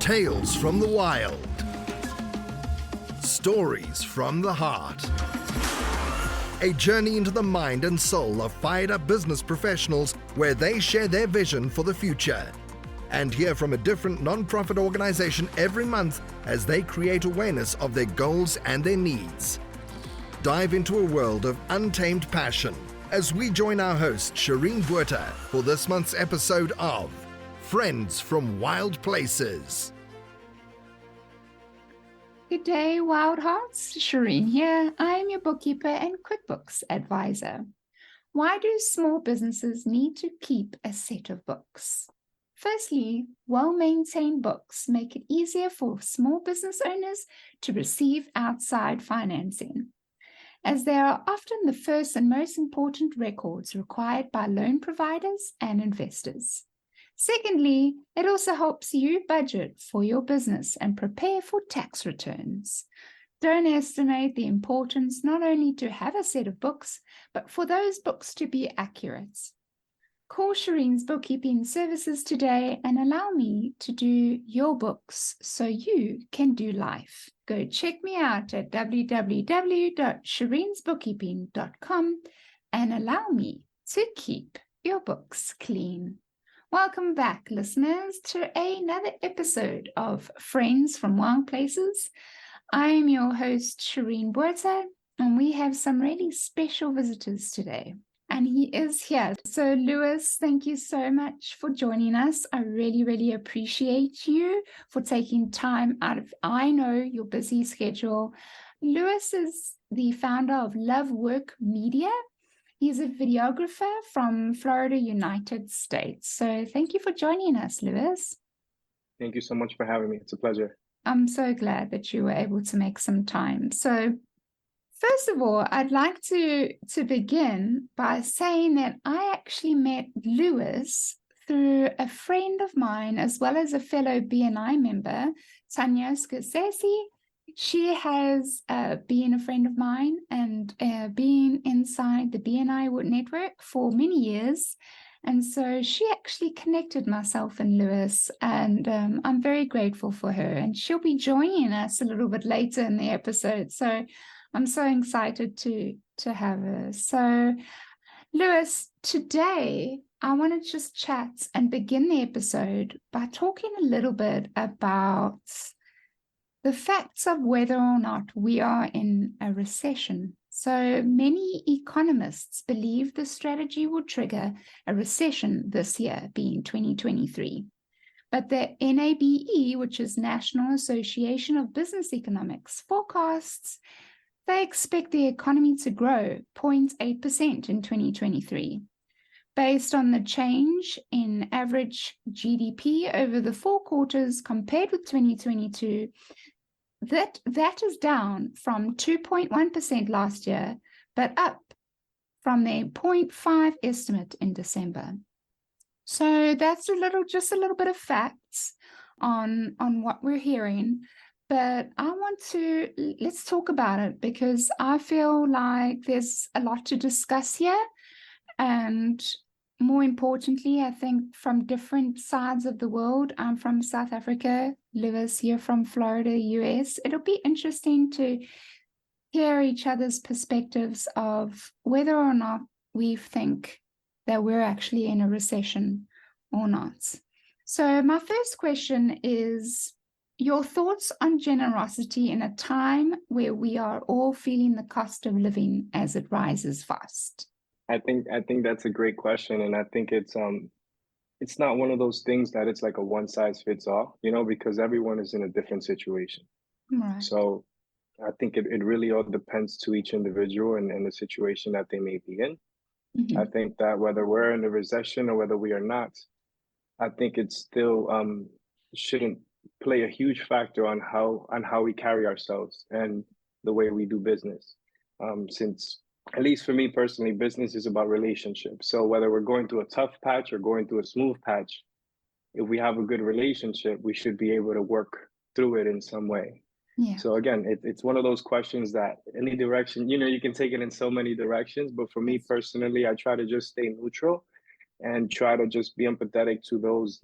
Tales from the wild. Stories from the heart. A journey into the mind and soul of fired-up business professionals where they share their vision for the future. And hear from a different non-profit organization every month as they create awareness of their goals and their needs. Dive into a world of untamed passion as we join our host, Shireen Buerta, for this month's episode of Friends from Wild Places. Good day, Wild Hearts. Shireen here. I am your bookkeeper and QuickBooks advisor. Why do small businesses need to keep a set of books? Firstly, well-maintained books make it easier for small business owners to receive outside financing, as they are often the first and most important records required by loan providers and investors. Secondly, it also helps you budget for your business and prepare for tax returns. Don't estimate the importance not only to have a set of books, but for those books to be accurate. Call Shireen's bookkeeping services today and allow me to do your books so you can do life. Go check me out at www.shireensbookkeeping.com and allow me to keep your books clean. Welcome back, listeners, to another episode of Friends from Wild Places. I am your host, Shireen Buerta, and we have some really special visitors today. And he is here. So, Lewis, thank you so much for joining us. I really, really appreciate you for taking time out of, I know, your busy schedule. Lewis is the founder of Lovework Media. He's a videographer from Florida, United States. So thank you for joining us, Lewis. Thank you so much for having me. It's a pleasure. I'm so glad that you were able to make some time. So first of all, I'd like to begin by saying that I actually met Lewis through a friend of mine, as well as a fellow BNI member, Tanya Scotece. She has been a friend of mine and been inside the BNI network for many years. And so she actually connected myself and Lewis, and I'm very grateful for her. And she'll be joining us a little bit later in the episode. So I'm so excited to have her. So Lewis, today I want to just chat and begin the episode by talking a little bit about the facts of whether or not we are in a recession. So many economists believe the strategy will trigger a recession this year, being 2023. But the NABE, which is National Association of Business Economics, forecasts they expect the economy to grow 0.8% in 2023. Based on the change in average GDP over the 4 quarters compared with 2022, that is down from 2.1% last year, but up from their 0.5 estimate in December. So that's just a little bit of facts on what we're hearing. But let's talk about it, because I feel like there's a lot to discuss here. And more importantly, I think from different sides of the world. I'm from South Africa, Lewis here from Florida, US. It'll be interesting to hear each other's perspectives of whether or not we think that we're actually in a recession or not. So my first question is your thoughts on generosity in a time where we are all feeling the cost of living as it rises fast. I think that's a great question, and I think it's not one of those things that it's like a one size fits all, because everyone is in a different situation. Right. So I think it really all depends to each individual and the situation that they may be in. Mm-hmm. I think that whether we're in a recession or whether we are not, I think it still shouldn't play a huge factor on how we carry ourselves and the way we do business. Since at least for me personally, business is about relationships. So whether we're going through a tough patch or going through a smooth patch, if we have a good relationship, we should be able to work through it in some way. Yeah. So again, it's one of those questions that any direction, you can take it in so many directions. But for me personally, I try to just stay neutral and try to just be empathetic to those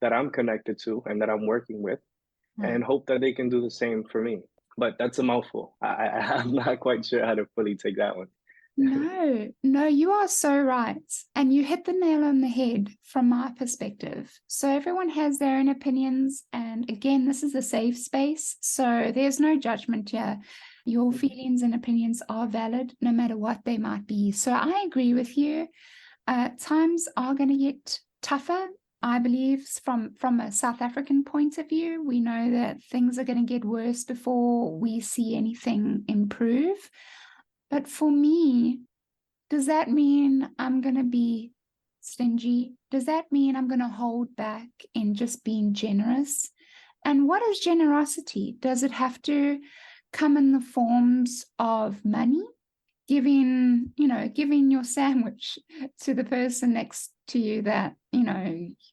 that I'm connected to and that I'm working with. and hope that they can do the same for me. But that's a mouthful. I'm not quite sure how to fully take that one. No, you are so right. And you hit the nail on the head from my perspective. So everyone has their own opinions. And again, this is a safe space. So there's no judgment here. Your feelings and opinions are valid no matter what they might be. So I agree with you. Times are going to get tougher. I believe from a South African point of view, we know that things are going to get worse before we see anything improve. But for me, does that mean I'm going to be stingy? Does that mean I'm going to hold back in just being generous? And what is generosity? Does it have to come in the forms of money? Giving your sandwich to the person next to you that,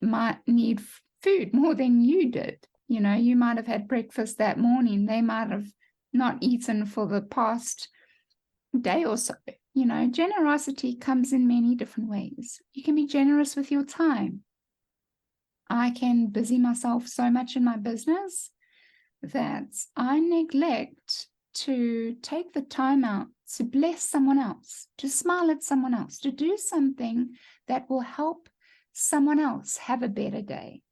might need food more than you did. You might have had breakfast that morning. They might have not eaten for the past day or so. Generosity comes in many different ways. You can be generous with your time. I can busy myself so much in my business that I neglect to take the time out to bless someone else, to smile at someone else, to do something that will help someone else have a better day.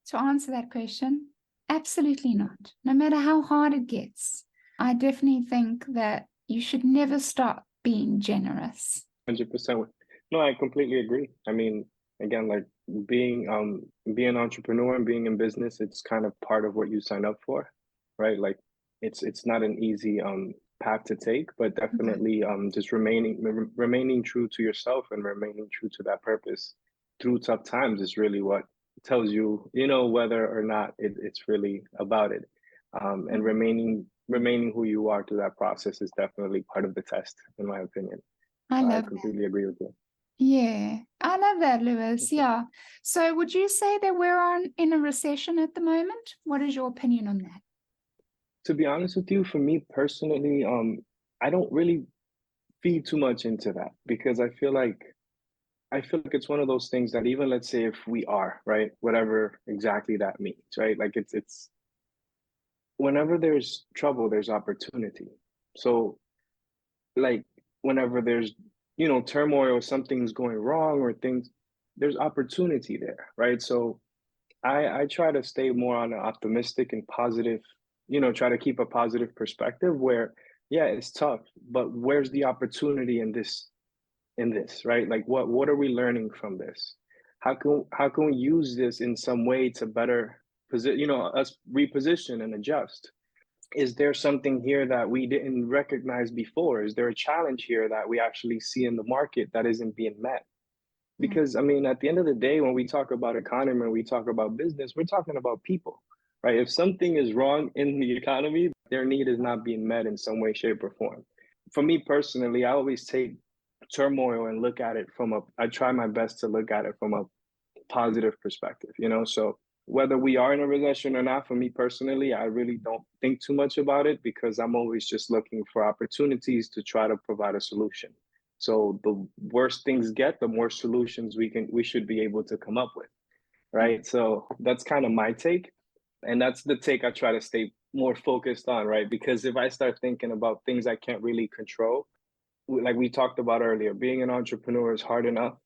To answer that question, absolutely not. No matter how hard it gets, I definitely think that you should never stop being generous. 100%. No, I completely agree. I mean, again, like being an entrepreneur and being in business, it's kind of part of what you sign up for, right? Like it's not an easy path to take, but definitely just remaining true to yourself and remaining true to that purpose through tough times is really what tells you, whether or not it's really about it. And remaining who you are through that process is definitely part of the test, in my opinion. I completely agree with you. Yeah, I love that, Lewis. Yeah. So would you say that we're in a recession at the moment? What is your opinion on that? To be honest with you, for me personally, I don't really feed too much into that because I feel like it's one of those things that even let's say if we are, right, whatever exactly that means, right? Like it's whenever there's trouble, there's opportunity. So like whenever there's turmoil or something's going wrong or things, there's opportunity there, right? So I try to stay more on an optimistic and positive, try to keep a positive perspective where yeah, it's tough, but where's the opportunity in this, right? Like what are we learning from this? How can we use this in some way to better us reposition and adjust? Is there something here that we didn't recognize before? Is there a challenge here that we actually see in the market that isn't being met? Because I mean, at the end of the day, when we talk about economy and we talk about business, we're talking about people, right? If something is wrong in the economy, their need is not being met in some way, shape, or form. For me personally, I always take turmoil and I try my best to look at it from a positive perspective, So whether we are in a recession or not, for me personally, I really don't think too much about it because I'm always just looking for opportunities to try to provide a solution. So the worse things get, the more solutions we should be able to come up with, right? So that's kind of my take. And that's the take I try to stay more focused on, right? Because if I start thinking about things I can't really control, like we talked about earlier, being an entrepreneur is hard enough.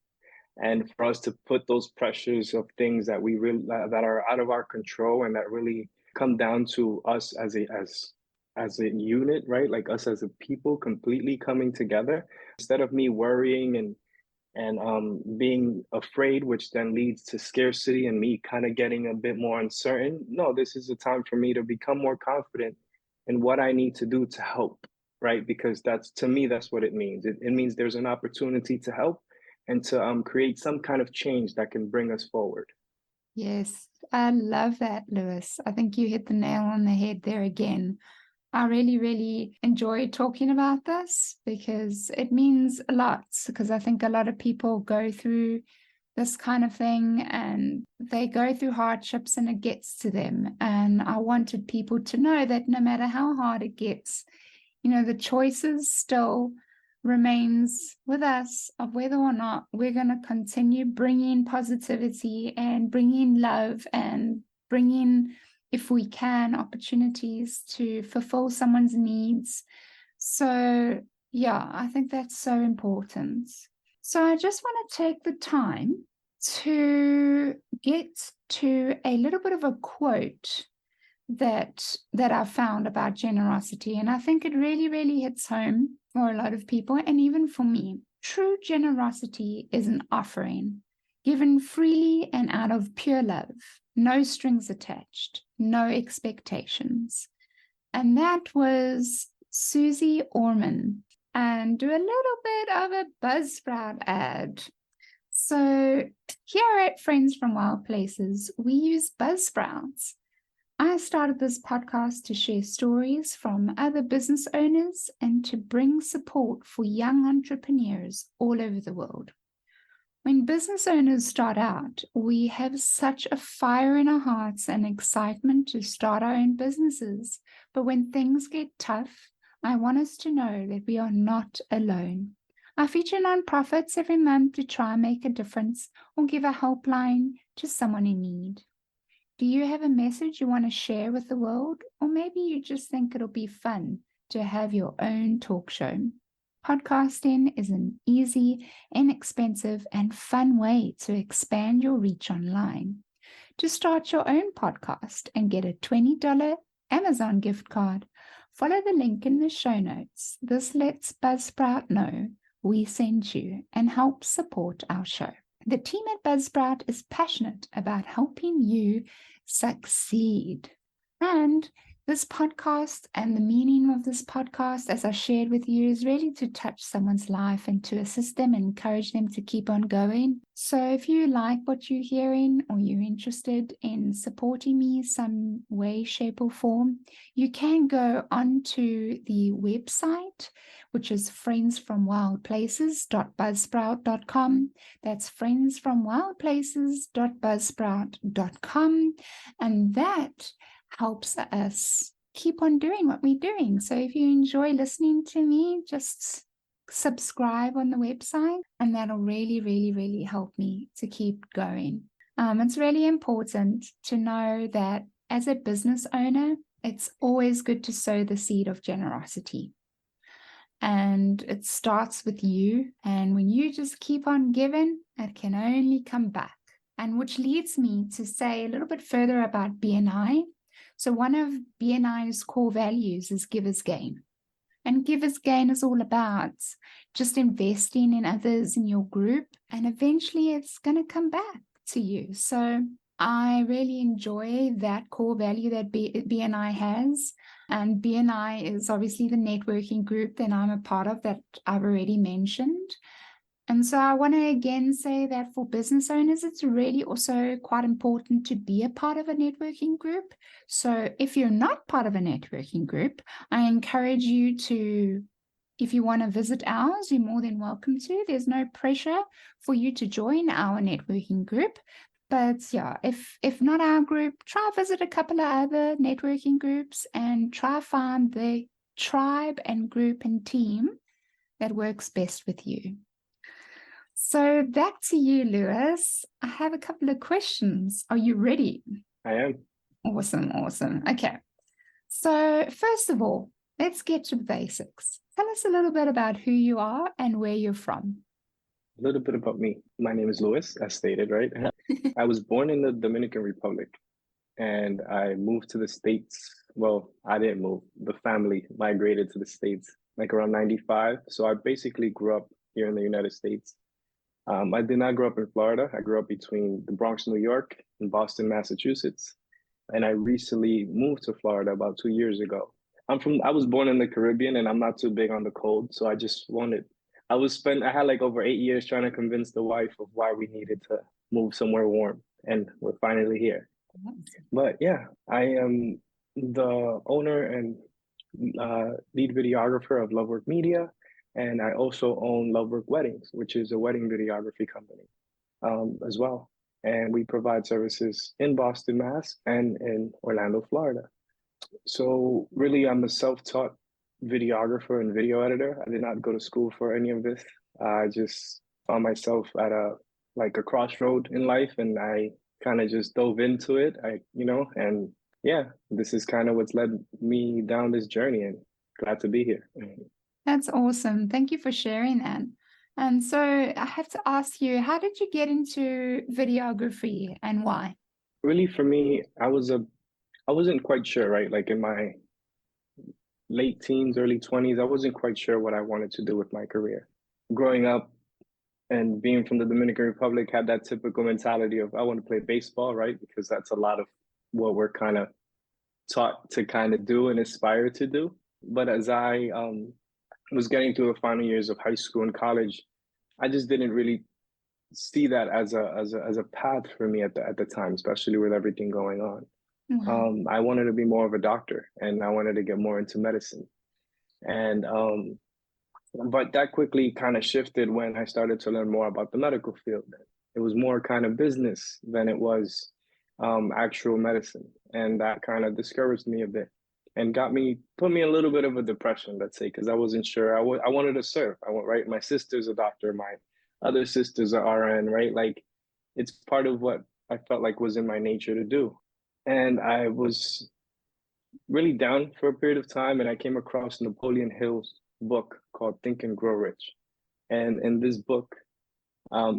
And for us to put those pressures of things that that are out of our control and that really come down to us as a unit, right? Like us as a people completely coming together, instead of me worrying and being afraid, which then leads to scarcity and me kind of getting a bit more uncertain. No, this is a time for me to become more confident in what I need to do to help, right? Because to me, that's what it means. It means there's an opportunity to help and to create some kind of change that can bring us forward. Yes, I love that, Lewis. I think you hit the nail on the head there again. I really, really enjoy talking about this because it means a lot. Because I think a lot of people go through this kind of thing and they go through hardships and it gets to them. And I wanted people to know that no matter how hard it gets, the choices still remains with us of whether or not we're going to continue bringing positivity and bringing love and bringing if we can, opportunities to fulfill someone's needs. So yeah, I think that's so important. So I just want to take the time to get to a little bit of a quote that I found about generosity. And I think it really, really hits home for a lot of people, and even for me. True generosity is an offering given freely and out of pure love, no strings attached, no expectations. And that was Suze Orman. And do a little bit of a Buzzsprout ad. So here at Friends from Wild Places, we use Buzzsprouts. I started this podcast to share stories from other business owners and to bring support for young entrepreneurs all over the world. When business owners start out, we have such a fire in our hearts and excitement to start our own businesses. But when things get tough, I want us to know that we are not alone. I feature nonprofits every month to try and make a difference or give a helpline to someone in need. Do you have a message you want to share with the world? Or maybe you just think it'll be fun to have your own talk show. Podcasting is an easy, inexpensive, and fun way to expand your reach online. To start your own podcast and get a $20 Amazon gift card, follow the link in the show notes. This lets Buzzsprout know we sent you and help support our show. The team at Buzzsprout is passionate about helping you succeed. And this podcast and the meaning of this podcast, as I shared with you, is really to touch someone's life and to assist them and encourage them to keep on going. So if you like what you're hearing or you're interested in supporting me some way, shape, or form, you can go onto the website, which is friendsfromwildplaces.buzzsprout.com. That's friendsfromwildplaces.buzzsprout.com. And that helps us keep on doing what we're doing. So if you enjoy listening to me, just subscribe on the website, and that'll really, really, really help me to keep going. It's really important to know that as a business owner, it's always good to sow the seed of generosity. And it starts with you. And when you just keep on giving, it can only come back. And which leads me to say a little bit further about BNI. So one of BNI's core values is Giver's Gain. And Giver's Gain is all about just investing in others in your group, and eventually it's going to come back to you. So I really enjoy that core value that BNI has. And BNI is obviously the networking group that I'm a part of that I've already mentioned. And so I want to again say that for business owners, it's really also quite important to be a part of a networking group. So if you're not part of a networking group, I encourage you to, if you want to visit ours, you're more than welcome to. There's no pressure for you to join our networking group. But yeah, if not our group, try visit a couple of other networking groups and try find the tribe and group and team that works best with you. So back to you, Lewis. I have a couple of questions. Are you ready? I am. Awesome. Okay. So first of all, let's get to the basics. Tell us a little bit about who you are and where you're from. A little bit about me. My name is Lewis, as stated, right? I was born in the Dominican Republic, and I moved to the States. Well, I didn't move. The family migrated to the States like around 95. So I basically grew up here in the United States. I did not grow up in Florida. I grew up between the Bronx, New York, and Boston, Massachusetts. And I recently moved to Florida about 2 years ago. I was born in the Caribbean, and I'm not too big on the cold. So I had like over 8 years trying to convince the wife of why we needed to move somewhere warm. And we're finally here. But yeah, I am the owner and lead videographer of Lovework Media. And I also own Lovework Weddings, which is a wedding videography company as well. And we provide services in Boston, Mass, and in Orlando, Florida. So really, I'm a self-taught videographer and video editor. I did not go to school for any of this. I just found myself at a crossroad in life, and I kind of just dove into it. And yeah, this is kind of what's led me down this journey, and glad to be here. That's awesome. Thank you for sharing that. And so I have to ask you, how did you get into videography and why? Really, for me, I wasn't quite sure, right? Like in my late teens, early 20s, I wasn't quite sure what I wanted to do with my career. Growing up and being from the Dominican Republic, had that typical mentality of I want to play baseball, right? Because that's a lot of what we're kind of taught to kind of do and aspire to do. But as I was getting through the final years of high school and college, I just didn't really see that as a path for me at the time, especially with everything going on. Wow. I wanted to be more of a doctor, and I wanted to get more into medicine. And but that quickly kind of shifted when I started to learn more about the medical field. It was more kind of business than it was actual medicine, and that kind of discouraged me a bit and put me in a little bit of a depression, let's say, because I wasn't sure. I wanted to serve. I want right. My sister's a doctor. My other sisters are RN. Right, like it's part of what I felt like was in my nature to do, and I was really down for a period of time, and I came across Napoleon Hill's book called Think and Grow Rich. And in this book,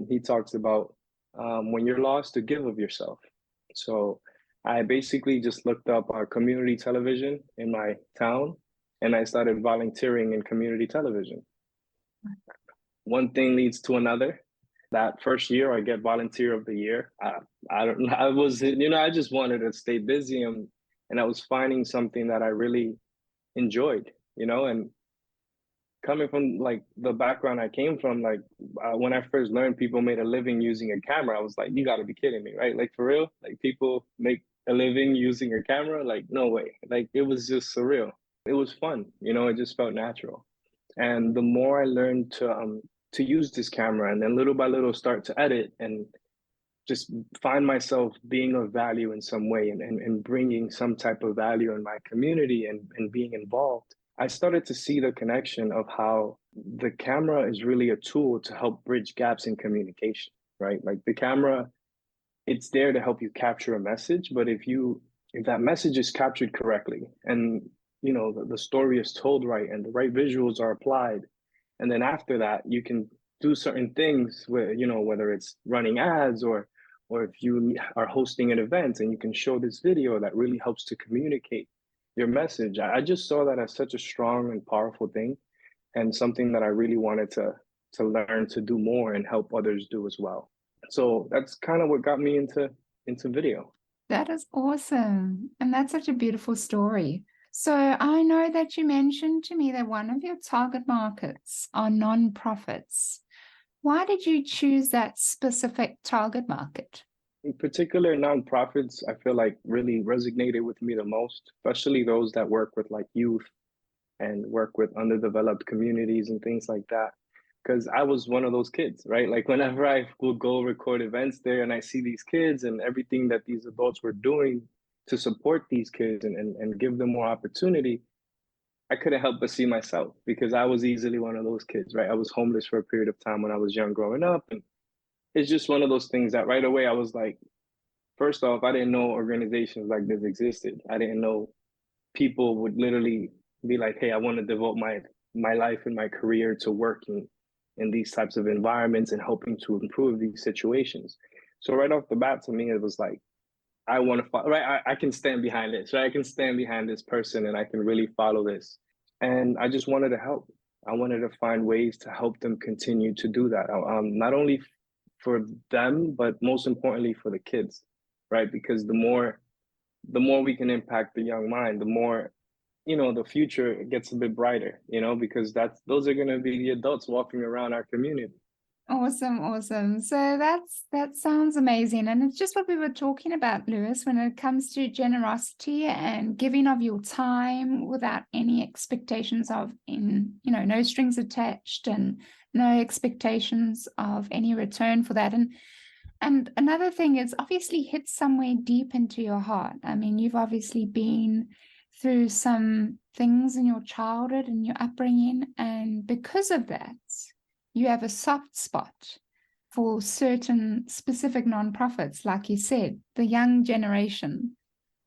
he talks about when you're lost, to give of yourself. So I basically just looked up community television in my town, and I started volunteering in community television. One thing leads to another. That first year, I get volunteer of the year. I don't know. I was, I just wanted to stay busy, and I was finding something that I really enjoyed, and coming from like the background I came from, like when I first learned people made a living using a camera, I was like, you got to be kidding me, right? Like for real, like people make a living using a camera? Like no way. Like it was just surreal. It was fun, it just felt natural. And the more I learned to use this camera, and then little by little start to edit and just find myself being of value in some way, and bringing some type of value in my community, and being involved, I started to see the connection of how the camera is really a tool to help bridge gaps in communication, right? Like the camera, it's there to help you capture a message, but if that message is captured correctly, and the story is told right, and the right visuals are applied, and then after that you can do certain things where, whether it's running ads, or if you are hosting an event and you can show this video that really helps to communicate your message. I just saw that as such a strong and powerful thing, and something that I really wanted to learn to do more and help others do as well. So that's kind of what got me into video. That is awesome. And that's such a beautiful story. So I know that you mentioned to me that one of your target markets are nonprofits. Why did you choose that specific target market? In particular, nonprofits, I feel like really resonated with me the most, especially those that work with like youth and work with underdeveloped communities and things like that. Because I was one of those kids, right? Like whenever I would go record events there, and I see these kids and everything that these adults were doing to support these kids, and give them more opportunity, I couldn't help but see myself, because I was easily one of those kids, right? I was homeless for a period of time when I was young growing up. And it's just one of those things that right away I was like, first off, I didn't know organizations like this existed. I didn't know people would literally be like, hey, I want to devote my life and my career to working in these types of environments and helping to improve these situations. So right off the bat, to me, it was like, I want to follow, right? I can stand behind this, right? I can stand behind this person, and I can really follow this. And I just wanted to help. I wanted to find ways to help them continue to do that. Not only for them, but most importantly for the kids, right? Because the more we can impact the young mind, the more, the future gets a bit brighter, because those are going to be the adults walking around our community. Awesome. So that sounds amazing. And it's just what we were talking about, Lewis, when it comes to generosity and giving of your time without any expectations of no strings attached, and no expectations of any return for that. And another thing is obviously hit somewhere deep into your heart. I mean, you've obviously been through some things in your childhood and your upbringing, and because of that, you have a soft spot for certain specific nonprofits, like you said, the young generation.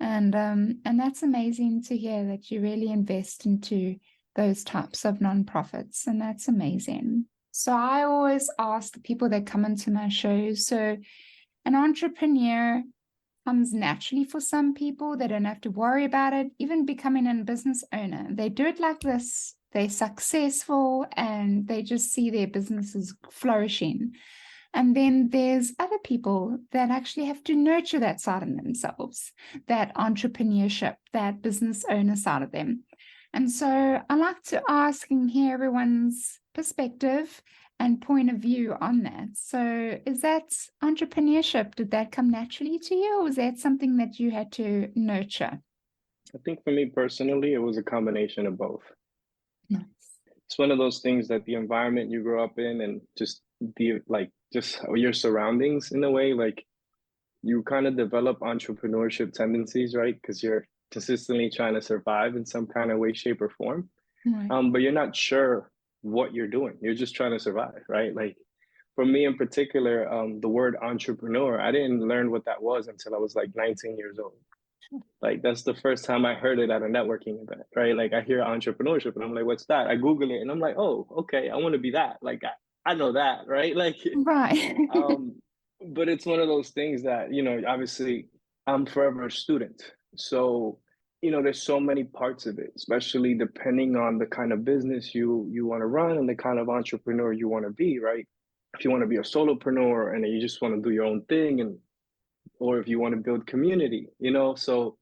And that's amazing to hear that you really invest into those types of nonprofits, and that's amazing. So I always ask the people that come into my shows, so an entrepreneur comes naturally for some people. They don't have to worry about it, even becoming a business owner. They do it like this. They're successful and they just see their businesses flourishing. And then there's other people that actually have to nurture that side of themselves, that entrepreneurship, that business owner side of them. And so I like to ask and hear everyone's perspective and point of view on that. So is that entrepreneurship, did that come naturally to you, or was that something that you had to nurture? I think for me personally, it was a combination of both. Nice. It's one of those things that the environment you grow up in and just your surroundings in a way, like you kind of develop entrepreneurship tendencies, right? Because you're consistently trying to survive in some kind of way, shape, or form. Right. But you're not sure what you're doing. You're just trying to survive, right? Like for me in particular, the word entrepreneur, I didn't learn what that was until I was like 19 years old. Like that's the first time I heard it at a networking event, right? Like I hear entrepreneurship and I'm like, what's that? I Google it and I'm like, oh, okay, I want to be that. Like I know that, right? Like Right. but it's one of those things that, obviously I'm forever a student. So, there's so many parts of it, especially depending on the kind of business you want to run and the kind of entrepreneur you want to be, right? If you want to be a solopreneur and you just want to do your own thing or if you want to build community, so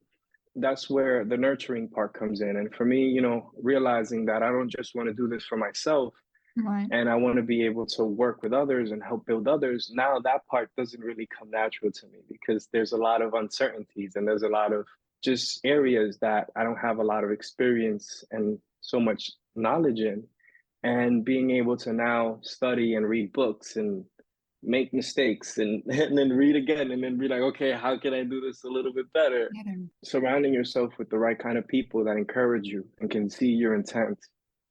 that's where the nurturing part comes in. And for me, realizing that I don't just want to do this for myself, Right. and I want to be able to work with others and help build others. Now that part doesn't really come natural to me because there's a lot of uncertainties and there's a lot of just areas that I don't have a lot of experience and so much knowledge in. And being able to now study and read books and make mistakes and then read again and then be like, okay, how can I do this a little bit better? Surrounding yourself with the right kind of people that encourage you and can see your intent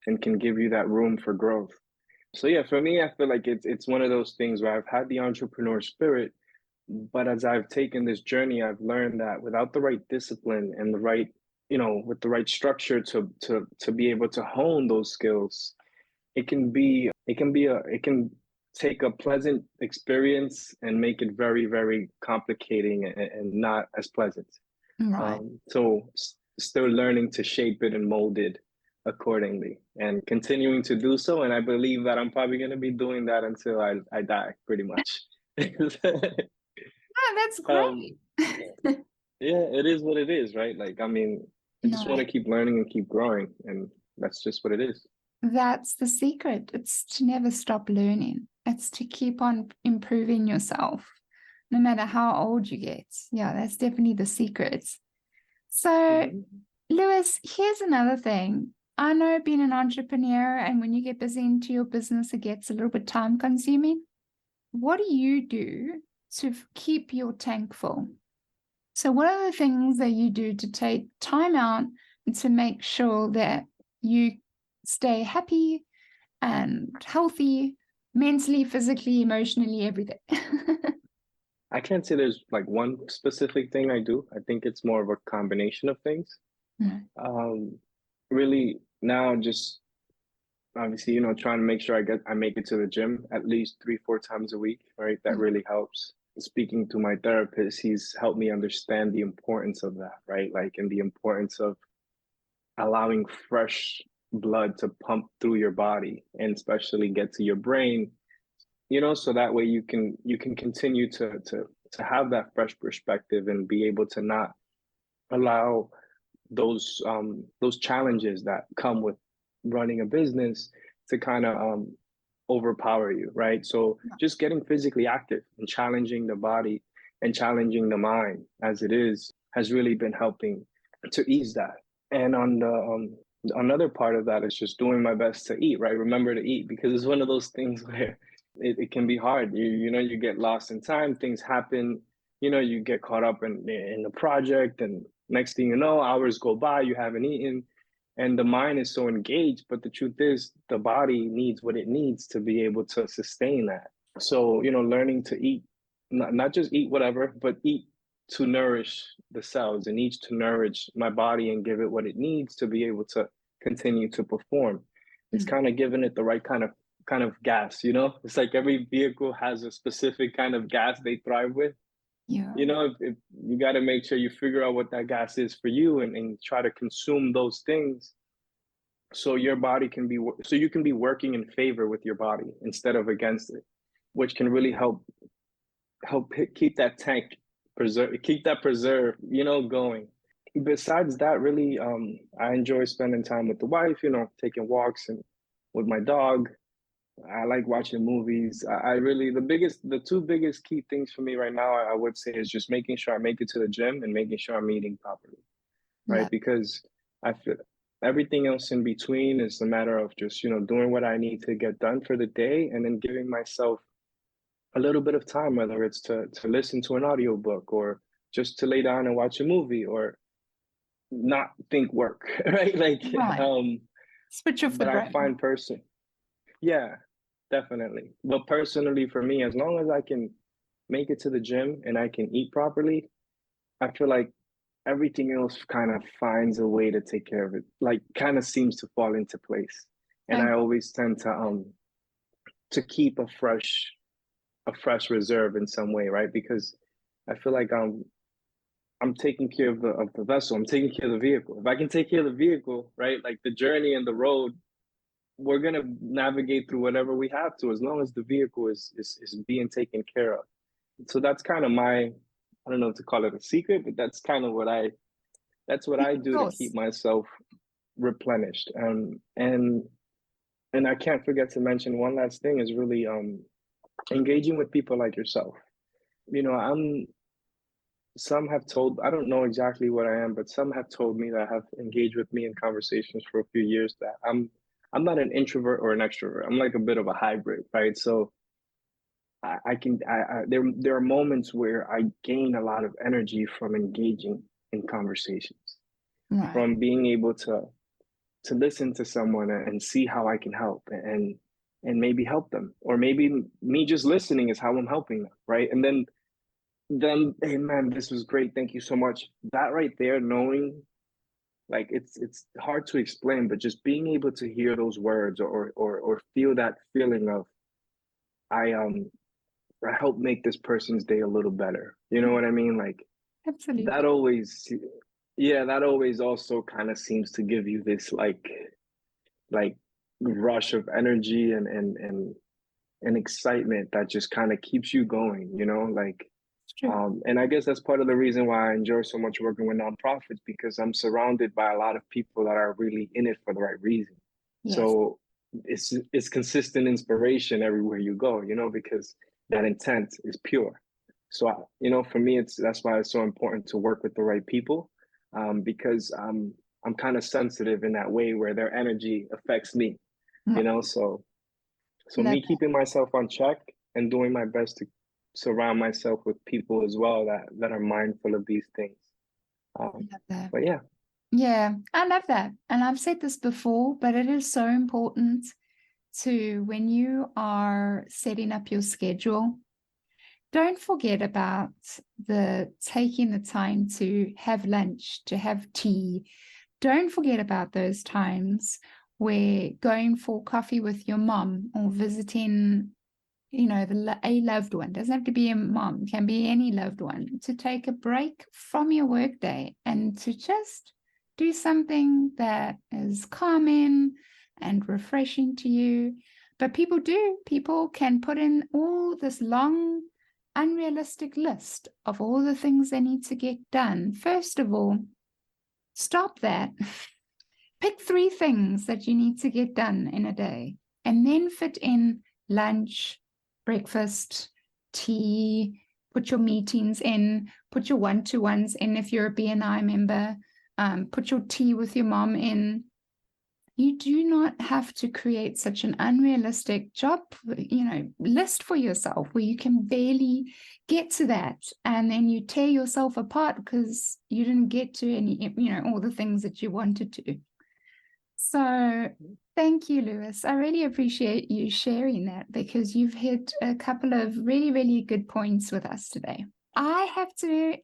and can give you that room for growth. So yeah, for me, I feel like it's one of those things where I've had the entrepreneur spirit, but as I've taken this journey, I've learned that without the right discipline and the right, with the right structure to be able to hone those skills, it can take a pleasant experience and make it very, very complicating and not as pleasant. Right. So still learning to shape it and mold it accordingly and continuing to do so. And I believe that I'm probably going to be doing that until I die, pretty much. Oh, that's um, great. yeah, it is what it is, right? Like, I mean, I just want to keep learning and keep growing. And that's just what it is. That's the secret. It's to never stop learning. It's to keep on improving yourself, no matter how old you get. Yeah, that's definitely the secret. So, Lewis, here's another thing. I know being an entrepreneur and when you get busy into your business, it gets a little bit time consuming. What do you do to keep your tank full? So what are the things that you do to take time out and to make sure that you stay happy and healthy, mentally, physically, emotionally, everything? I can't say there's like one specific thing I do. I think it's more of a combination of things. Really now just obviously, trying to make sure I make it to the gym at least 3-4 times a week, right? That really helps. Speaking to my therapist, he's helped me understand the importance of that, right? Like, and the importance of allowing fresh blood to pump through your body and especially get to your brain, so that way you can continue to have that fresh perspective and be able to not allow those challenges that come with running a business to kind of overpower you, right? So just getting physically active and challenging the body and challenging the mind as it is has really been helping to ease that. And on the another part of that is just doing my best to eat, right? Remember to eat, because it's one of those things where it can be hard. You get lost in time, things happen, you get caught up in the project, and next thing you know, hours go by, you haven't eaten, and the mind is so engaged. But the truth is, the body needs what it needs to be able to sustain that. So, learning to eat, not just eat whatever, but eat to nourish the cells and each to nourish my body and give it what it needs to be able to continue to perform. It's kind of giving it the right kind of gas, you know? It's like every vehicle has a specific kind of gas they thrive with. Yeah. You know, if you got to make sure you figure out what that gas is for you and try to consume those things so your body can be, so you can be working in favor with your body instead of against it, which can really help keep that tank preserved, you know, going. Besides that, really, I enjoy spending time with the wife, you know, taking walks and with my dog. I like watching movies. I really, the two biggest key things for me right now, I would say, is just making sure I make it to the gym and making sure I'm eating properly, right? Yeah. Because I feel everything else in between is a matter of just, you know, doing what I need to get done for the day and then giving myself a little bit of time, whether it's to listen to an audiobook or just to lay down and watch a movie or not think work, right? Like, Right. Switch off the but brain. I find yeah, definitely. But personally, for me, as long as I can make it to the gym and I can eat properly, I feel like everything else kind of finds a way to take care of it. Like, kind of seems to fall into place. And I always tend to keep a fresh reserve in some way, right? Because I feel like I'm taking care of the vessel. I'm taking care of the vehicle. If I can take care of the vehicle, right, like the journey and the road, we're gonna navigate through whatever we have to, as long as the vehicle is being taken care of. So that's kind of my, I don't know if to call it a secret, but that's kind of what I do to keep myself replenished. And I can't forget to mention one last thing is really engaging with people like yourself. You know, some have told, I don't know exactly what I am, but some have told me that have engaged with me in conversations for a few years that I'm not an introvert or an extrovert. I'm like a bit of a hybrid, right? So there are moments where I gain a lot of energy from engaging in conversations, Right. from being able to listen to someone and see how I can help and maybe help them, or maybe me just listening is how I'm helping them, right? And then, hey man, this was great, thank you so much. That right there, knowing, like, it's hard to explain, but just being able to hear those words or feel that feeling of I help make this person's day a little better. You know what I mean? Like, Absolutely. that always, yeah, that always also kind of seems to give you this like rush of energy and excitement that just kind of keeps you going, you know, like. And I guess that's part of the reason why I enjoy so much working with nonprofits, because I'm surrounded by a lot of people that are really in it for the right reason. Yes. So it's consistent inspiration everywhere you go, you know, because that intent is pure. So, you know, for me, that's why it's so important to work with the right people, because I'm kind of sensitive in that way where their energy affects me, you know, so me keeping myself on check and doing my best to surround myself with people as well that are mindful of these things. But yeah, I love that. And I've said this before, but it is so important to, when you are setting up your schedule, don't forget about taking the time to have lunch, to have tea. Don't forget about those times where going for coffee with your mom or visiting, you know, a loved one. Doesn't have to be a mom, can be any loved one, to take a break from your workday and to just do something that is calming and refreshing to you. But people can put in all this long, unrealistic list of all the things they need to get done. First of all, stop that. Pick 3 things that you need to get done in a day, and then fit in lunch, breakfast, tea, put your meetings in, put your one-to-ones in if you're a BNI member, put your tea with your mom in. You do not have to create such an unrealistic job, you know, list for yourself where you can barely get to that. And then you tear yourself apart because you didn't get to any, you know, all the things that you wanted to. So thank you, Lewis. I really appreciate you sharing that, because you've hit a couple of really, really good points with us today. I have to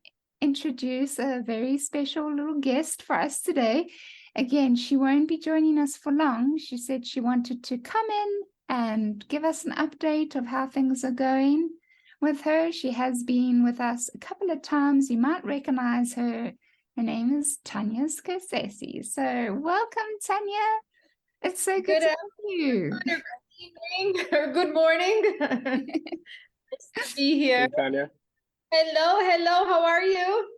introduce a very special little guest for us today. Again, she won't be joining us for long. She said she wanted to come in and give us an update of how things are going with her. She has been with us a couple of times. You might recognize her. Her name is Tanya Scotece. So welcome, Tanya. It's so good to see you. Good evening or good morning. Nice to be here. Hey, Tanya. Hello. How are you?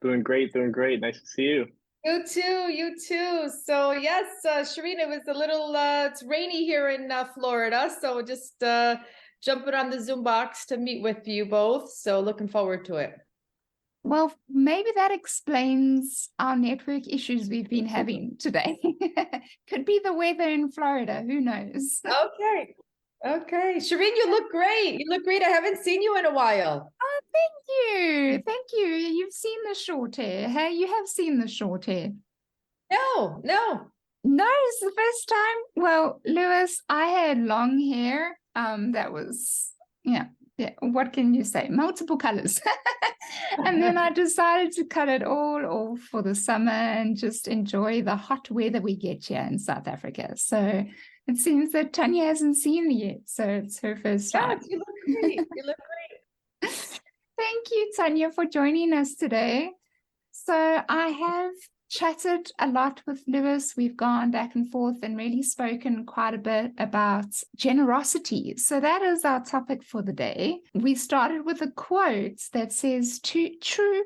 Doing great. Nice to see you. You too. So yes, Shireen, it was a little, it's rainy here in Florida. So just jumping on the Zoom box to meet with you both. So looking forward to it. Well, maybe that explains our network issues we've been having today. Could be the weather in Florida. Who knows? Okay. Shireen, you look great. I haven't seen you in a while. Oh, thank you. You've seen the short hair. Hey, you have seen the short hair. No. No, it's the first time. Well, Lewis, I had long hair. That was, yeah. What can you say? Multiple colors. And then I decided to cut it all off for the summer and just enjoy the hot weather we get here in South Africa. So it seems that Tanya hasn't seen me yet. So it's her first time. You look great. Thank you, Tanya, for joining us today. So I have chatted a lot with Lewis. We've gone back and forth and really spoken quite a bit about generosity. So that is our topic for the day. We started with a quote that says, true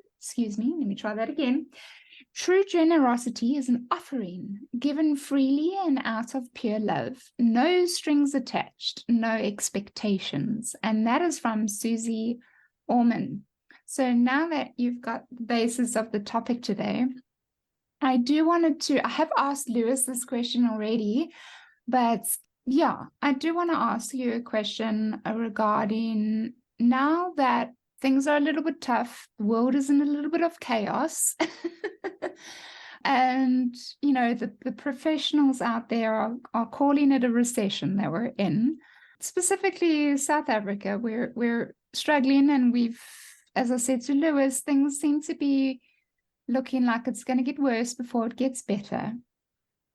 generosity is an offering given freely and out of pure love, no strings attached, no expectations. And that is from Suze Orman. So now that you've got the basis of the topic today, I have asked Lewis this question already, but yeah, I do want to ask you a question regarding now that things are a little bit tough, the world is in a little bit of chaos, and, the professionals out there are calling it a recession that we're in. Specifically, South Africa, we're struggling, and as I said to Lewis, things seem to be looking like it's going to get worse before it gets better.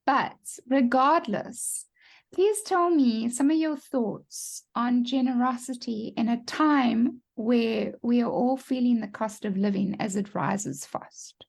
But regardless, please tell me some of your thoughts on generosity in a time where we are all feeling the cost of living as it rises fast.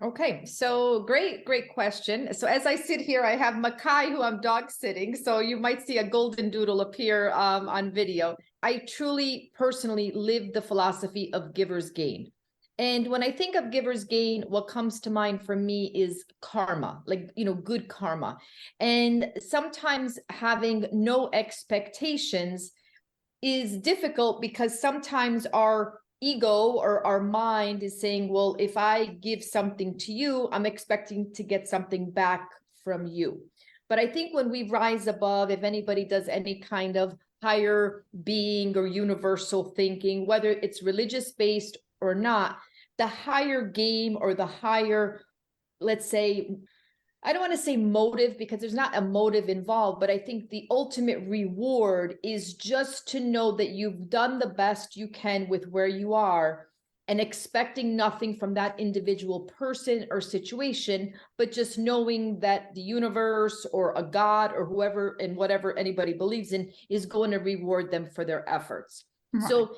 Okay, so great question. So as I sit here, I have Makai, who I'm dog sitting. So you might see a golden doodle appear on video. I truly, personally live the philosophy of giver's gain. And when I think of giver's gain, what comes to mind for me is karma, like, good karma. And sometimes having no expectations is difficult because sometimes our ego or our mind is saying, well, if I give something to you, I'm expecting to get something back from you. But I think when we rise above, if anybody does any kind of higher being or universal thinking, whether it's religious based or not, the higher game or the higher, let's say, I don't want to say motive because there's not a motive involved, but I think the ultimate reward is just to know that you've done the best you can with where you are and expecting nothing from that individual person or situation, but just knowing that the universe or a God or whoever and whatever anybody believes in is going to reward them for their efforts. Right. So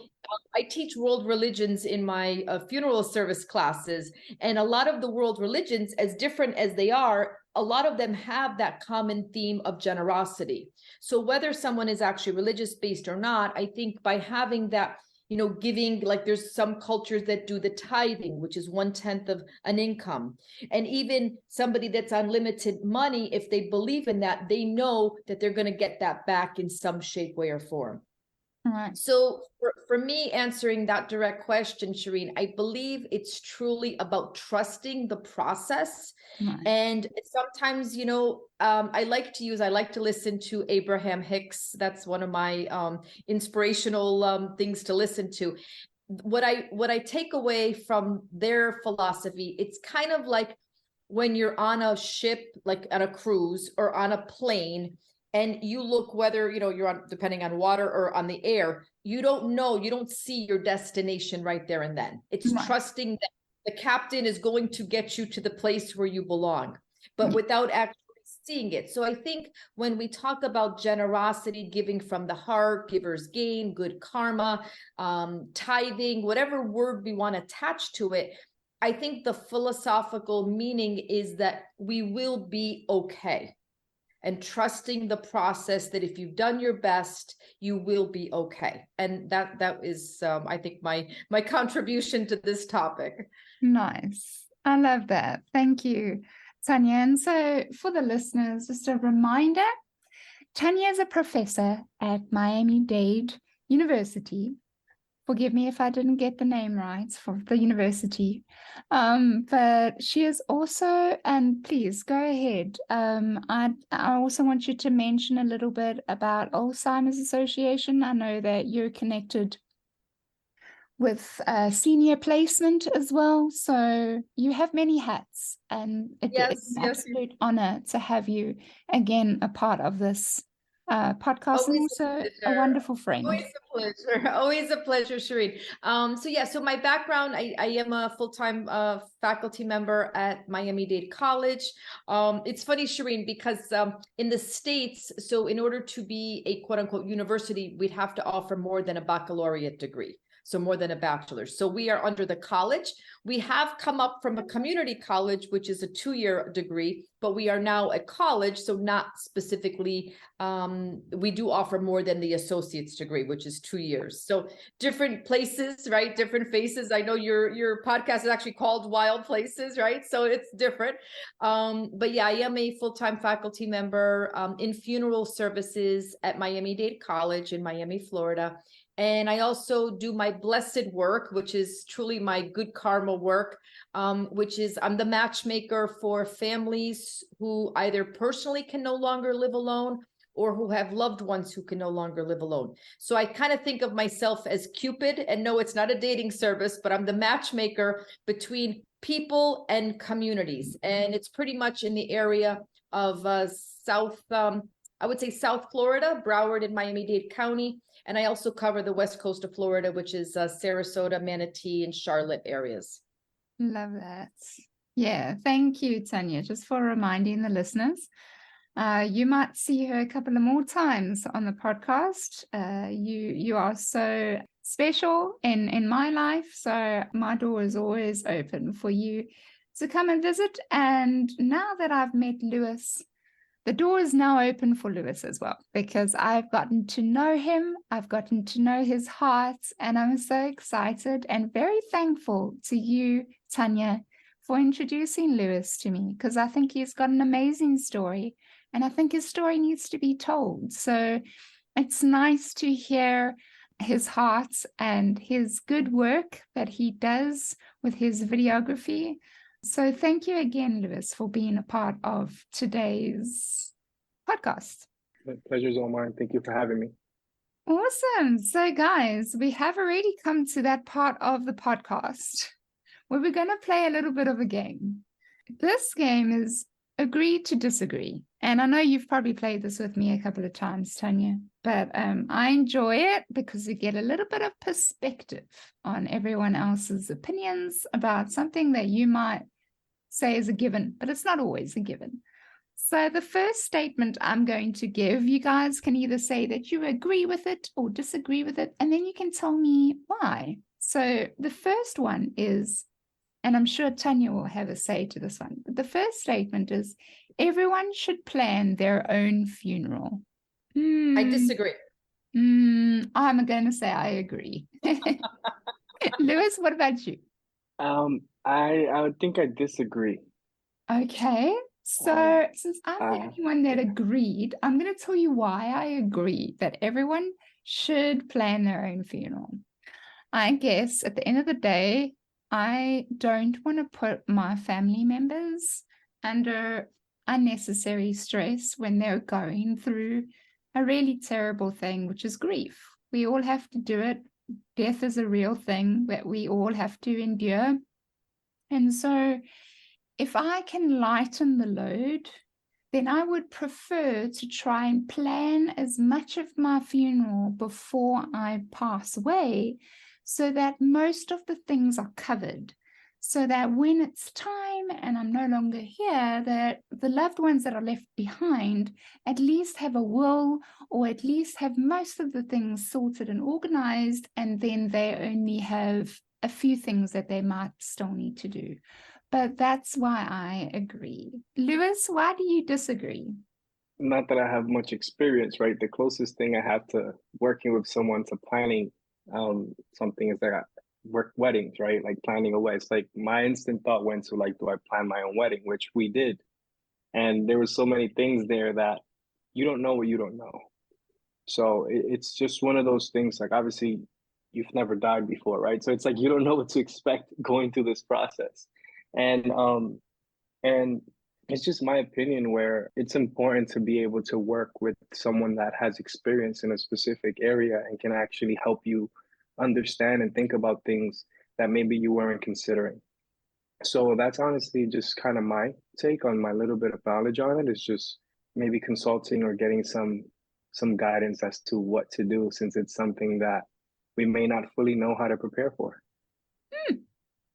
I teach world religions in my funeral service classes, and a lot of the world religions, as different as they are, a lot of them have that common theme of generosity. So whether someone is actually religious based or not, I think by having that, giving, like there's some cultures that do the tithing, which is 1/10 of an income. And even somebody that's unlimited money, if they believe in that, they know that they're going to get that back in some shape, way, or form. Right. So for me, answering that direct question, Shireen, I believe it's truly about trusting the process. Right. And sometimes, I like to listen to Abraham Hicks. That's one of my inspirational things to listen to. What I take away from their philosophy, it's kind of like when you're on a ship, like on a cruise or on a plane, and you look whether, you're on, depending on water or on the air, you don't know, you don't see your destination right there and then. It's Right. trusting that the captain is going to get you to the place where you belong, but without actually seeing it. So I think when we talk about generosity, giving from the heart, givers gain, good karma, tithing, whatever word we want to attach to it, I think the philosophical meaning is that we will be okay, and trusting the process, that if you've done your best, you will be okay. And that is, I think, my contribution to this topic. Nice. I love that. Thank you, Tanya. And so for the listeners, just a reminder, Tanya is a professor at Miami-Dade University. Forgive me if I didn't get the name right for the university. But she is also, and please go ahead. I also want you to mention a little bit about Alzheimer's Association. I know that you're connected with senior placement as well. So you have many hats, and it's an absolute honor to have you again a part of this podcast, and also a wonderful friend. Always a pleasure. Always a pleasure, Shireen. So my background, I am a full-time faculty member at Miami-Dade College. It's funny, Shireen, because in the States, so in order to be a quote-unquote university, we'd have to offer more than a baccalaureate degree. So more than a bachelor's. So we are under the college. We have come up from a community college, which is a 2-year degree, but we are now a college. So not specifically, we do offer more than the associate's degree, which is 2 years. So different places, right? Different faces. I know your podcast is actually called Wild Places, right? So it's different. But yeah, I am a full-time faculty member in funeral services at Miami-Dade College in Miami, Florida. And I also do my blessed work, which is truly my good karma work, which is I'm the matchmaker for families who either personally can no longer live alone or who have loved ones who can no longer live alone. So I kind of think of myself as Cupid, and no, it's not a dating service, but I'm the matchmaker between people and communities. And it's pretty much in the area of I would say South Florida, Broward and Miami-Dade County. And I also cover the west coast of Florida, which is Sarasota, Manatee, and Charlotte areas. Love that. Yeah, thank you, Tanya, just for reminding the listeners. You might see her a couple of more times on the podcast. You are so special in my life, so my door is always open for you to come and visit. And now that I've met Lewis, the door is now open for Lewis as well, because I've gotten to know him, I've gotten to know his heart, and I'm so excited and very thankful to you, Tanya, for introducing Lewis to me, because I think he's got an amazing story, and I think his story needs to be told. So it's nice to hear his heart and his good work that he does with his videography. So thank you again, Lewis, for being a part of today's podcast. The pleasure's all mine. Thank you for having me. Awesome. So guys, we have already come to that part of the podcast where we're going to play a little bit of a game. This game is agree to disagree. And I know you've probably played this with me a couple of times, Tanya, but I enjoy it because we get a little bit of perspective on everyone else's opinions about something that you might say is a given, but it's not always a given. So the first statement I'm going to give, you guys can either say that you agree with it or disagree with it, and then you can tell me why. So the first one is, and I'm sure Tanya will have a say to this one, but the first statement is, everyone should plan their own funeral. I disagree. I'm going to say I agree. Lewis, what about you? I would think I disagree. Okay, so since I'm the only one that agreed, I'm going to tell you why I agree that everyone should plan their own funeral. I guess at the end of the day, I don't want to put my family members under unnecessary stress when they're going through a really terrible thing, which is grief. We all have to do it. Death is a real thing that we all have to endure. And so if I can lighten the load, then I would prefer to try and plan as much of my funeral before I pass away, so that most of the things are covered, so that when it's time and I'm no longer here, that the loved ones that are left behind at least have a will, or at least have most of the things sorted and organized, and then they only have a few things that they might still need to do. But that's why I agree. Lewis, why do you disagree? Not that I have much experience, right? The closest thing I have to working with someone to planning something is that I work weddings, right? Like planning a wedding. It's like my instant thought went to like, do I plan my own wedding? Which we did. And there were so many things there that you don't know what you don't know. So it's just one of those things, like obviously you've never died before, right? So it's like you don't know what to expect going through this process. And it's just my opinion where it's important to be able to work with someone that has experience in a specific area and can actually help you understand and think about things that maybe you weren't considering. So that's honestly just kind of my take on my little bit of knowledge on it. Is just maybe consulting or getting some guidance as to what to do, since it's something that we may not fully know how to prepare for.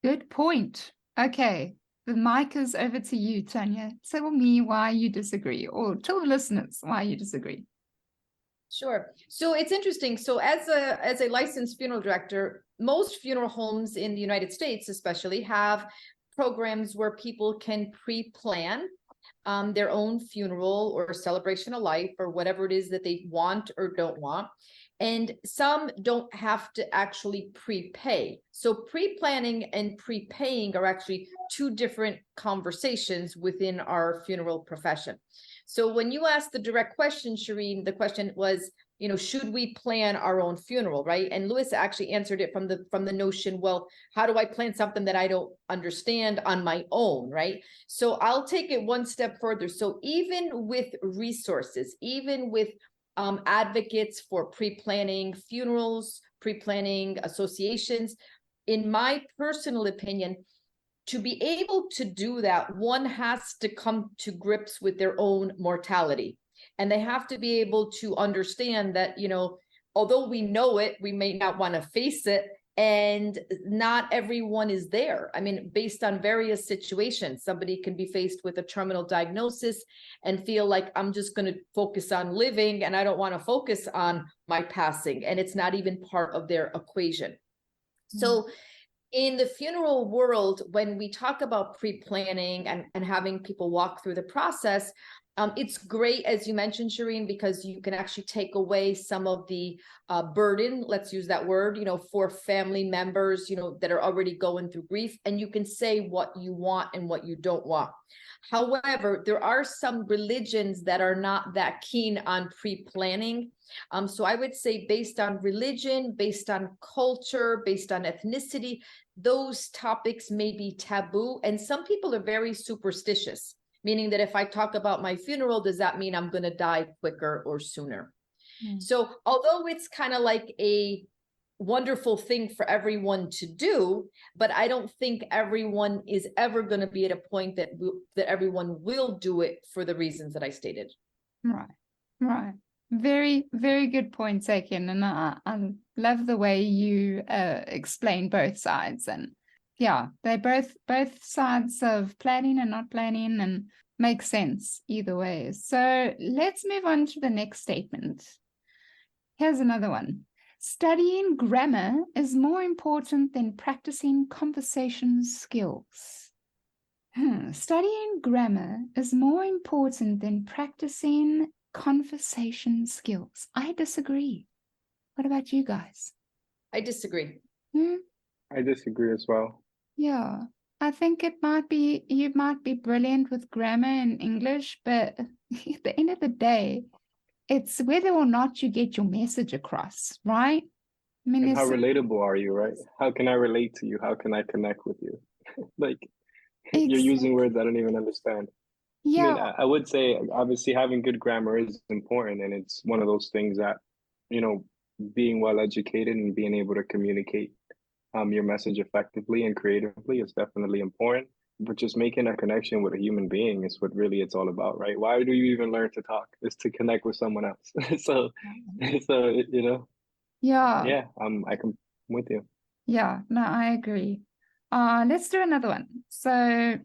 Good point. Okay, the mic is over to you, Tanya. Tell me why you disagree, or tell the listeners why you disagree. Sure. So it's interesting. So as a licensed funeral director, most funeral homes in the United States especially have programs where people can pre-plan their own funeral or celebration of life or whatever it is that they want or don't want. And some don't have to actually prepay. So pre-planning and prepaying are actually two different conversations within our funeral profession. So when you asked the direct question, Shireen, the question was, should we plan our own funeral, right? And Lewis actually answered it from the notion, well, how do I plan something that I don't understand on my own, right? So I'll take it one step further. So even with resources, even with advocates for pre-planning funerals, pre-planning associations, in my personal opinion, to be able to do that, one has to come to grips with their own mortality. And they have to be able to understand that, although we know it, we may not want to face it. And not everyone is there. I mean, based on various situations, somebody can be faced with a terminal diagnosis and feel like I'm just going to focus on living and I don't want to focus on my passing. And it's not even part of their equation. So in the funeral world, when we talk about pre-planning and having people walk through the process, it's great, as you mentioned, Shireen, because you can actually take away some of the burden, let's use that word, for family members, that are already going through grief, and you can say what you want and what you don't want. However, there are some religions that are not that keen on pre-planning. So I would say based on religion, based on culture, based on ethnicity, those topics may be taboo. And some people are very superstitious, meaning that if I talk about my funeral, does that mean I'm going to die quicker or sooner? So although it's kind of like a wonderful thing for everyone to do, but I don't think everyone is ever going to be at a point that everyone will do it for the reasons that I stated. Right. Very, very good point taken. And I love the way you explain both sides. And yeah, they're both sides of planning and not planning, and makes sense either way. So let's move on to the next statement. Here's another one. Studying grammar is more important than practicing conversation skills. Studying grammar is more important than practicing conversation skills. I disagree. What about you guys? I disagree. I disagree as well. Yeah, I think you might be brilliant with grammar and English, but at the end of the day, it's whether or not you get your message across, right? I mean, and how relatable are you, right? How can I relate to you? How can I connect with you? Like, you're using words I don't even understand. Yeah. I mean, I would say obviously having good grammar is important, and it's one of those things that, being well educated and being able to communicate your message effectively and creatively is definitely important. but just making a connection with a human being is what really it's all about, right? Why do you even learn to talk? It's to connect with someone else. So, Yeah, yeah, I'm with you. yeah, no, I agree. Let's do another one. So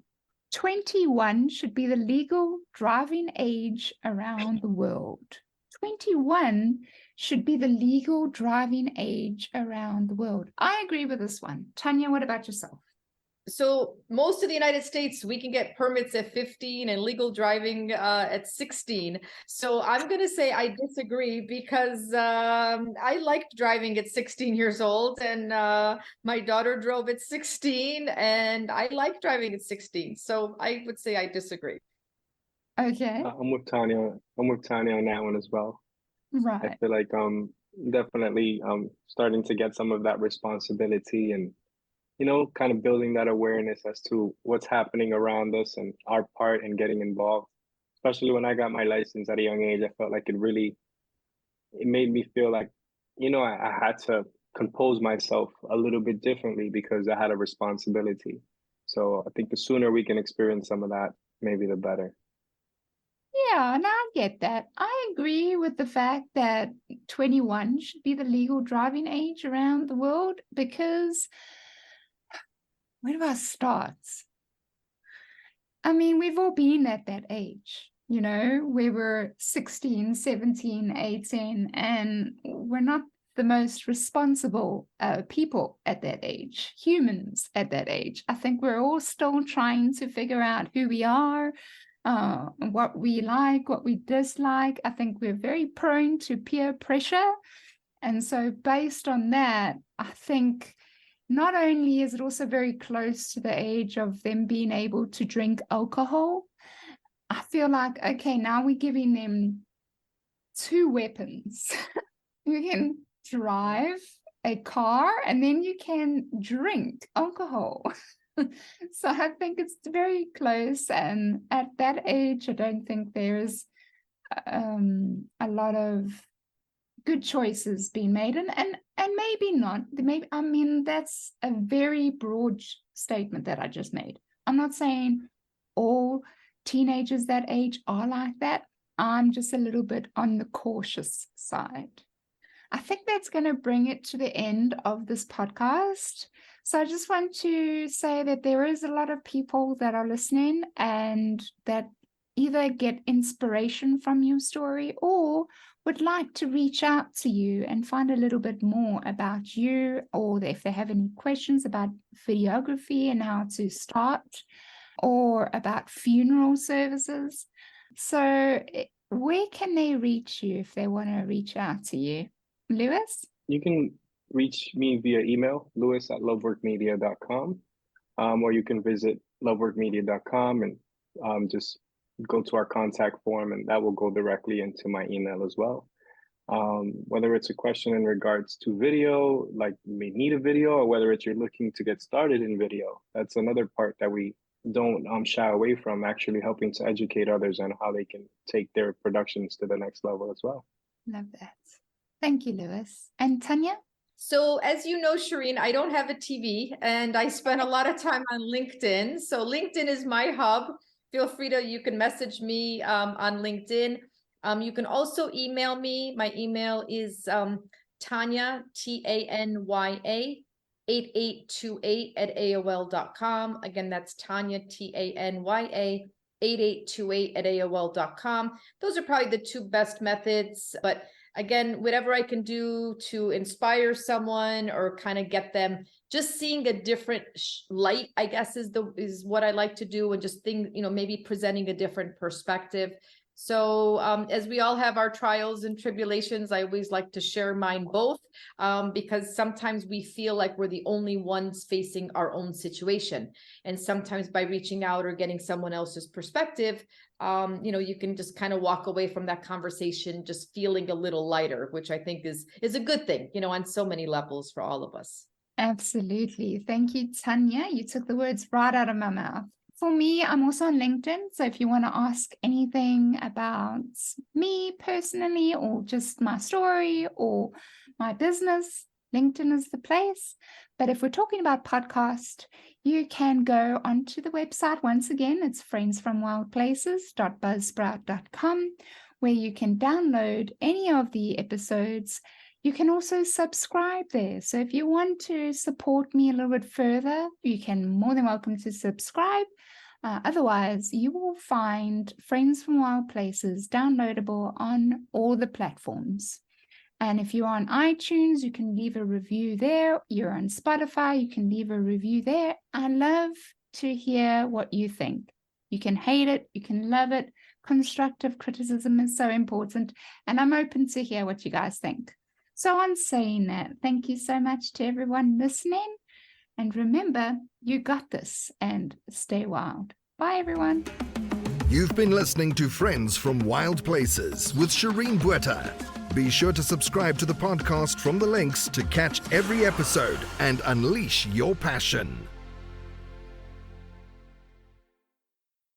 21 should be the legal driving age around the world. 21 should be the legal driving age around the world. I agree with this one. Tanya, what about yourself? So most of the United States, we can get permits at 15 and legal driving at 16. So I'm going to say I disagree because I liked driving at 16 years old, and my daughter drove at 16, and I like driving at 16. So I would say I disagree. Okay, I'm with Tanya. I'm with Tanya on that one as well. I right. feel like definitely starting to get some of that responsibility and kind of building that awareness as to what's happening around us and our part in getting involved. Especially when I got my license at a young age, I felt like it made me feel like, I had to compose myself a little bit differently because I had a responsibility. So I think the sooner we can experience some of that, maybe the better. Yeah, and I get that. I agree with the fact that 21 should be the legal driving age around the world because where do I start? I mean, we've all been at that age, we were 16, 17, 18, and we're not the most responsible people at that age, humans at that age. I think we're all still trying to figure out who we are, what we like, what we dislike. I think we're very prone to peer pressure. And so based on that, I think not only is it also very close to the age of them being able to drink alcohol, I feel like, okay, now we're giving them two weapons. You can drive a car and then you can drink alcohol. So I think it's very close. And at that age, I don't think there's a lot of good choices being made, and maybe not. Maybe, I mean, that's a very broad statement that I just made. I'm not saying all teenagers that age are like that. I'm just a little bit on the cautious side. I think that's going to bring it to the end of this podcast. So I just want to say that there is a lot of people that are listening and that either get inspiration from your story or would like to reach out to you and find a little bit more about you, or if they have any questions about videography and how to start, or about funeral services. So where can they reach you if they want to reach out to you? Lewis? You can reach me via email, lewis@loveworkmedia.com, or you can visit loveworkmedia.com and just go to our contact form, and that will go directly into my email as well. Whether it's a question in regards to video, like you may need a video, or whether it's you're looking to get started in video, that's another part that we don't shy away from, actually helping to educate others on how they can take their productions to the next level as well. Love that. Thank you, Lewis. And Tanya? So as you know, Shireen, I don't have a TV and I spend a lot of time on LinkedIn. So LinkedIn is my hub. Feel free you can message me on LinkedIn. You can also email me. My email is Tanya, Tanya, 8828 @AOL.com. Again, that's Tanya, Tanya, 8828 @AOL.com. Those are probably the two best methods, but again, whatever I can do to inspire someone or kind of get them just seeing a different light, I guess is what I like to do, and just maybe presenting a different perspective. So as we all have our trials and tribulations, I always like to share mine both, because sometimes we feel like we're the only ones facing our own situation. And sometimes by reaching out or getting someone else's perspective, you can just kind of walk away from that conversation just feeling a little lighter, which I think is a good thing, on so many levels for all of us. Absolutely. Thank you, Tanya. You took the words right out of my mouth. For me, I'm also on LinkedIn. So if you want to ask anything about me personally, or just my story or my business, LinkedIn is the place. But if we're talking about podcast, you can go onto the website. Once again, it's friendsfromwildplaces.buzzsprout.com, where you can download any of the episodes. You can also subscribe there. So if you want to support me a little bit further, you can more than welcome to subscribe. Otherwise, you will find Friends from Wild Places downloadable on all the platforms. And if you're on iTunes, you can leave a review there. You're on Spotify, you can leave a review there. I love to hear what you think. You can hate it, you can love it. Constructive criticism is so important, and I'm open to hear what you guys think. So on saying that, thank you so much to everyone listening. And remember, you got this, and stay wild. Bye, everyone. You've been listening to Friends from Wild Places with Shireen Buerta. Be sure to subscribe to the podcast from the links to catch every episode and unleash your passion.